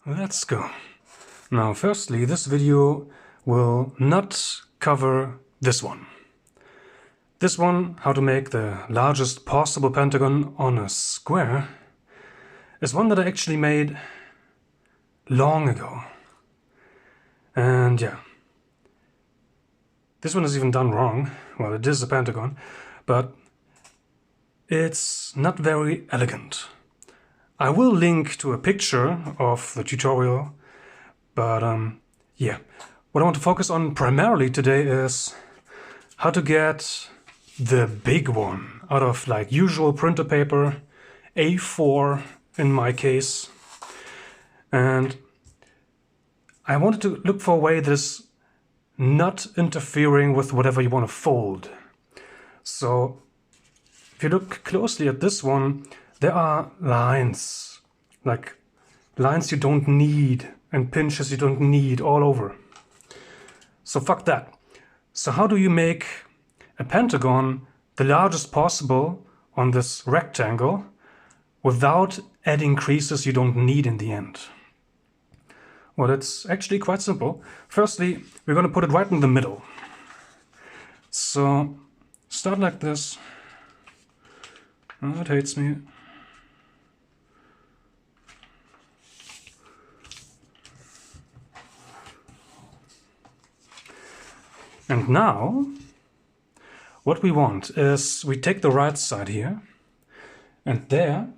Let's go. Now, firstly, this video will not cover this one. This one, how to make the largest possible pentagon on a square, is one that I actually made long ago. And yeah, this one is even done wrong. Well, it is a pentagon, but it's not very elegant. I will link to a picture of the tutorial, but yeah. What I want to focus on primarily today is how to get the big one out of like usual printer paper, A4 in my case. And I wanted to look for a way that is not interfering with whatever you want to fold. So if you look closely at this one, there are lines, like lines you don't need and pinches you don't need all over. So fuck that. So how do you make a pentagon the largest possible on this rectangle without adding creases you don't need in the end? Well, it's actually quite simple. Firstly, we're going to put it right in the middle. So start like this. Oh, it hates me. And now, what we want is we take the right side here, and there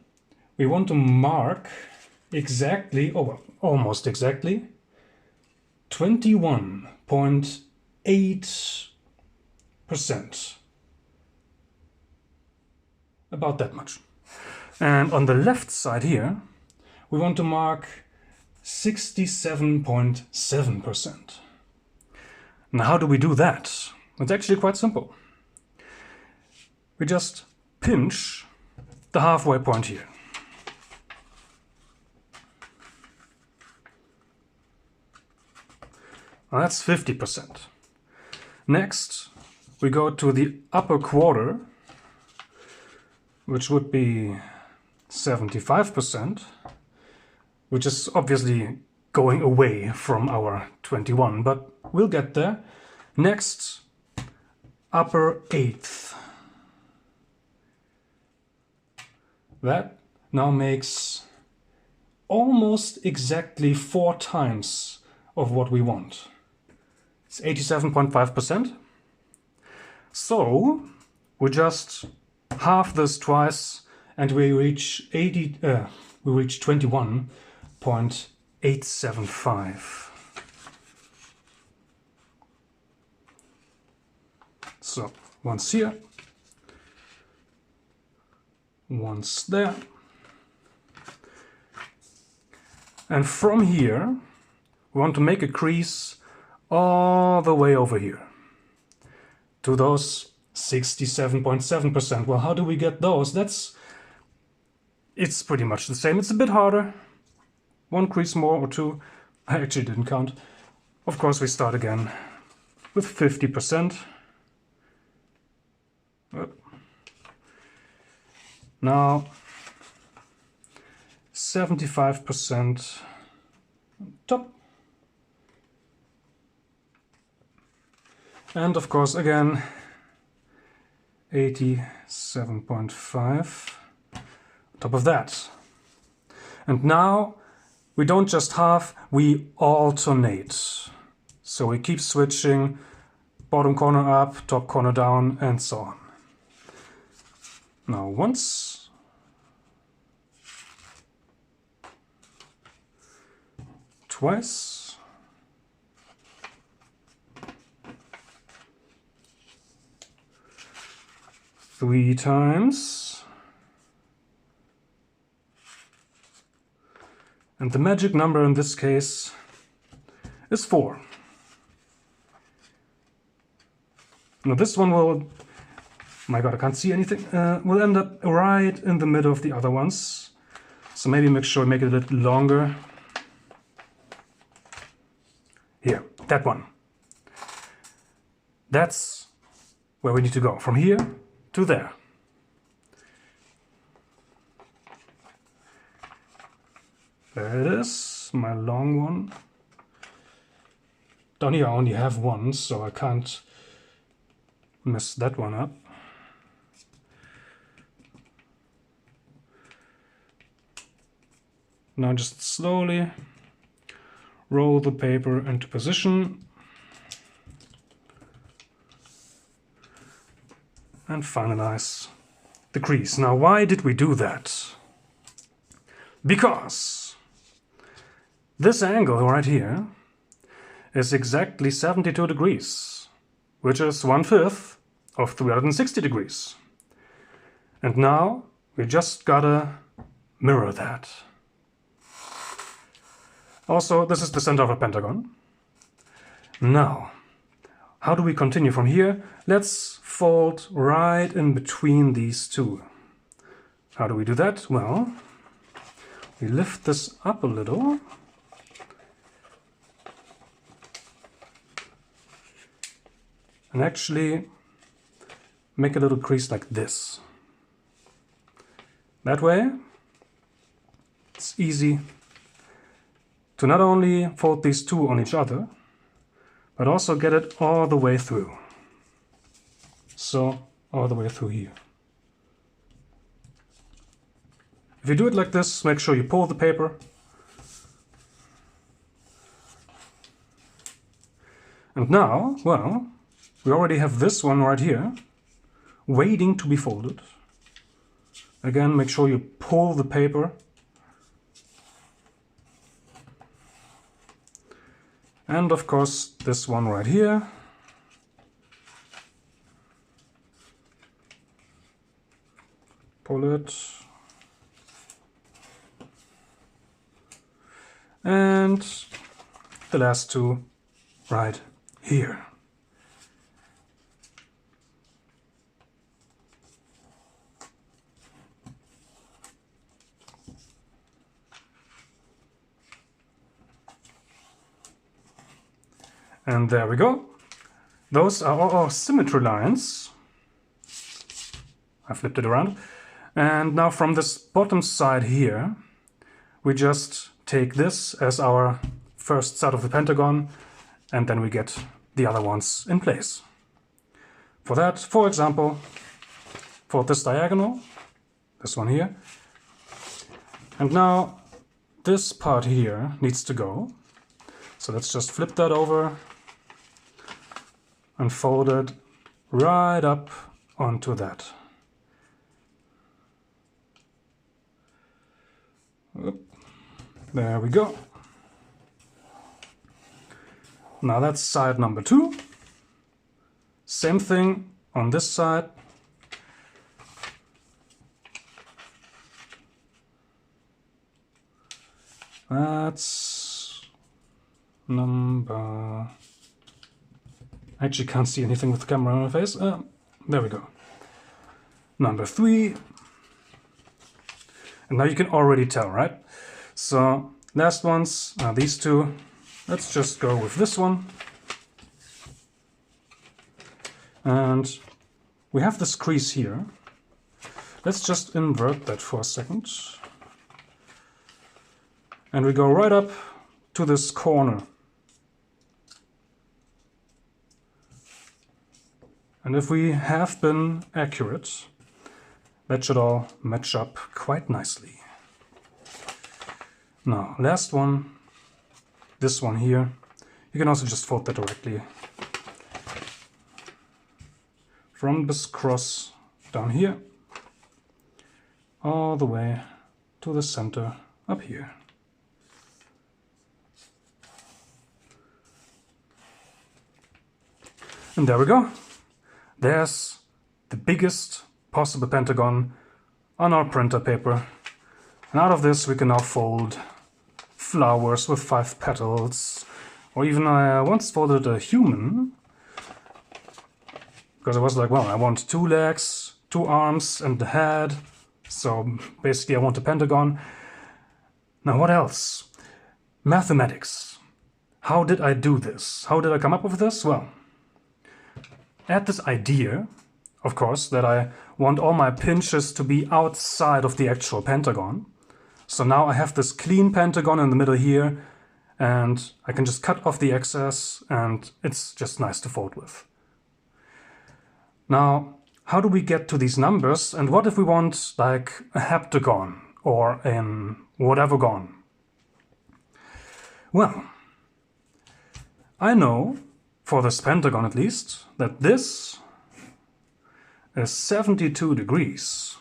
we want to mark exactly, oh, well, almost exactly, 21.8%. About that much. And on the left side here, we want to mark 67.7%. Now, how do we do that? It's actually quite simple. We just pinch the halfway point here. Now that's 50%. Next, we go to the upper quarter, which would be 75%, which is obviously going away from our 21, but we'll get there. Next, upper eighth. That now makes almost exactly 4 times of what we want. It's 87.5%. So we just half this twice and we reach 21.875. So once here, once there, and from here we want to make a crease all the way over here to those 67.7%. Well, how do we get those? It's pretty much the same. It's a bit harder. 1 crease more or 2. I actually didn't count. Of course, we start again with 50%. Now 75% top. And of course again 87.5 on top of that. And now we don't just half, we alternate. So we keep switching bottom corner up, top corner down, and so on. Now once, twice, 3 times, and the magic number in this case is 4. Now this one will, my god, I can't see anything, will end up right in the middle of the other ones. So maybe make sure I make it a little longer. Here, that one. That's where we need to go, from here to there. There it is. my long one. Down here I only have one, so I can't mess that one up. Now just slowly roll the paper into position and finalize the crease. Now, why did we do that? Because this angle right here is exactly 72 degrees, which is 1/5 of 360 degrees. And now we just gotta mirror that. Also, this is the center of a pentagon. Now, how do we continue from here? Let's fold right in between these two. How do we do that? Well, we lift this up a little. And actually make a little crease like this. That way, it's easy to not only fold these two on each other, but also get it all the way through. So, all the way through here. If you do it like this, make sure you pull the paper. And now, well, we already have this one right here, waiting to be folded. Again, make sure you pull the paper. And of course, this one right here. Pull it. And the last two right here. And there we go. Those are all our symmetry lines. I flipped it around. And now from this bottom side here, we just take this as our first side of the pentagon, and then we get the other ones in place. For that, for example, for this diagonal, this one here, and now this part here needs to go. So let's just flip that over and fold it right up onto that. Oop. There we go. Now that's side number 2. Same thing on this side. That's number... I actually can't see anything with the camera on my face. There we go. Number 3. And now you can already tell, right? So last ones are these two. Let's just go with this one. And we have this crease here. Let's just invert that for a second. And we go right up to this corner. And if we have been accurate, that should all match up quite nicely. Now, last one, this one here. You can also just fold that directly from this cross down here all the way to the center up here. And there we go. There's the biggest possible pentagon on our printer paper. And out of this we can now fold flowers with 5 petals. Or even I once folded a human. Because I was like, well, I want 2 legs, 2 arms and the head. So basically I want a pentagon. Now what else? Mathematics. How did I do this? How did I come up with this? Well, I had this idea, of course, that I want all my pinches to be outside of the actual pentagon. So now I have this clean pentagon in the middle here, and I can just cut off the excess, and it's just nice to fold with. Now, how do we get to these numbers, and what if we want like a heptagon or an whatever-gon? Well, I know, for this pentagon at least, that this is 72 degrees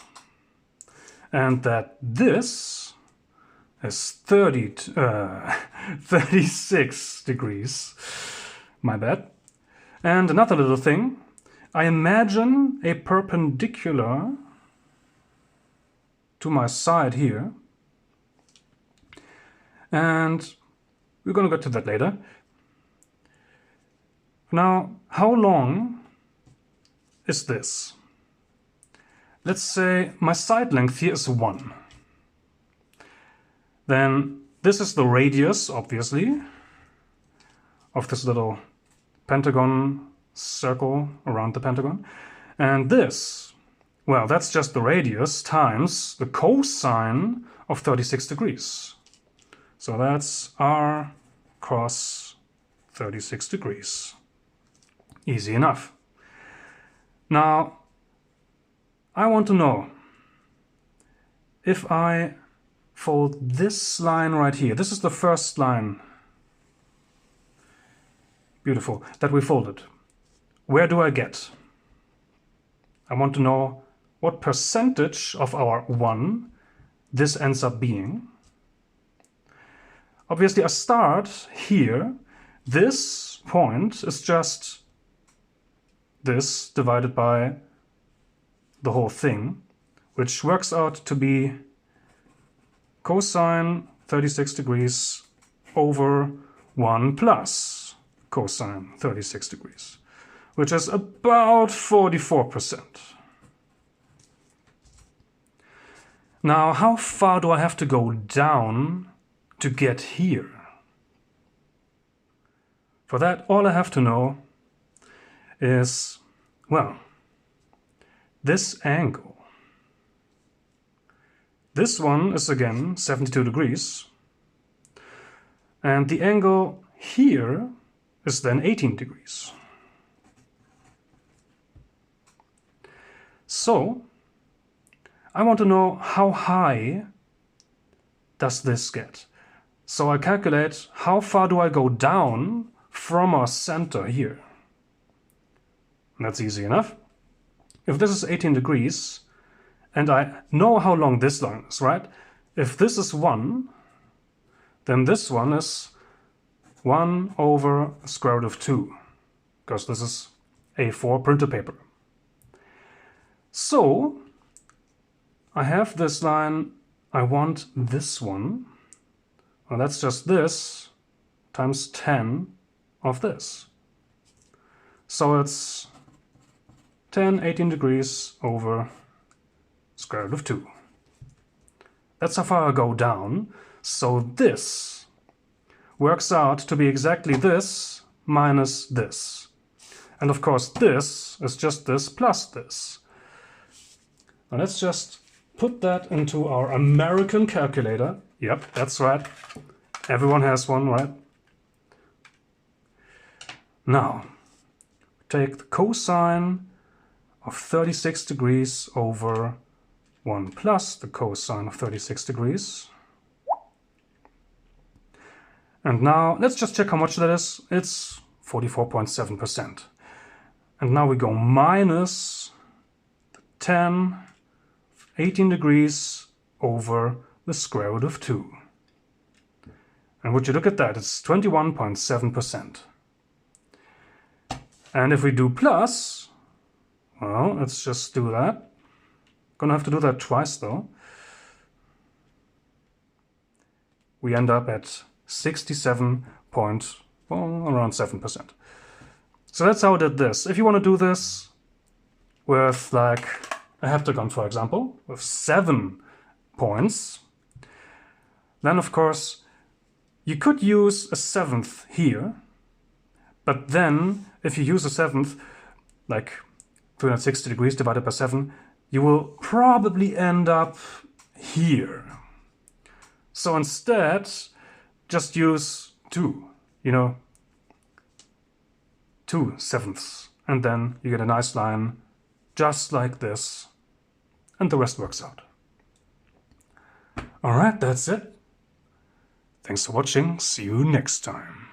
and that this is 36 degrees. My bad. And another little thing, I imagine a perpendicular to my side here, and we're going to get to that later. Now, how long is this? Let's say my side length here is 1. Then this is the radius, obviously, of this little pentagon circle around the pentagon. And this, well, that's just the radius times the cosine of 36 degrees. So that's r cross 36 degrees. Easy enough. Now, I want to know if I fold this line right here. This is the first line. Beautiful. That we folded. Where do I get? I want to know what percentage of our 1 this ends up being. Obviously, I start here. This point is just this divided by the whole thing, which works out to be cosine 36 degrees over 1 plus cosine 36 degrees, which is about 44%. Now, how far do I have to go down to get here? For that, all I have to know is, well, this angle. This one is again 72 degrees, and the angle here is then 18 degrees. So, I want to know how high does this get. So I calculate how far do I go down from our center here. And that's easy enough. If this is 18 degrees, and I know how long this line is, right? If this is 1, then this one is 1 over square root of 2, because this is A4 printer paper. So, I have this line, I want this one, well, that's just this times 10 of this. So it's 18 degrees over square root of 2. That's how far I go down. So this works out to be exactly this minus this. And of course this is just this plus this. Now let's just put that into our American calculator. Yep, that's right. Everyone has one, right? Now, take the cosine of 36 degrees over 1 plus the cosine of 36 degrees. And now, let's just check how much that is. It's 44.7%. And now we go minus the 18 degrees over the square root of 2. And would you look at that, it's 21.7%. And if we do plus, well, let's just do that. Gonna have to do that twice though. We end up at 67 point, well, around 7%. So that's how I did this. If you want to do this with like a heptagon, for example, with 7 points, then of course you could use a 7th here, but then if you use a 7th, like 360 degrees divided by 7, you will probably end up here. So instead, just use 2, you know, 2/7, and then you get a nice line just like this, and the rest works out. Alright, that's it. Thanks for watching, see you next time.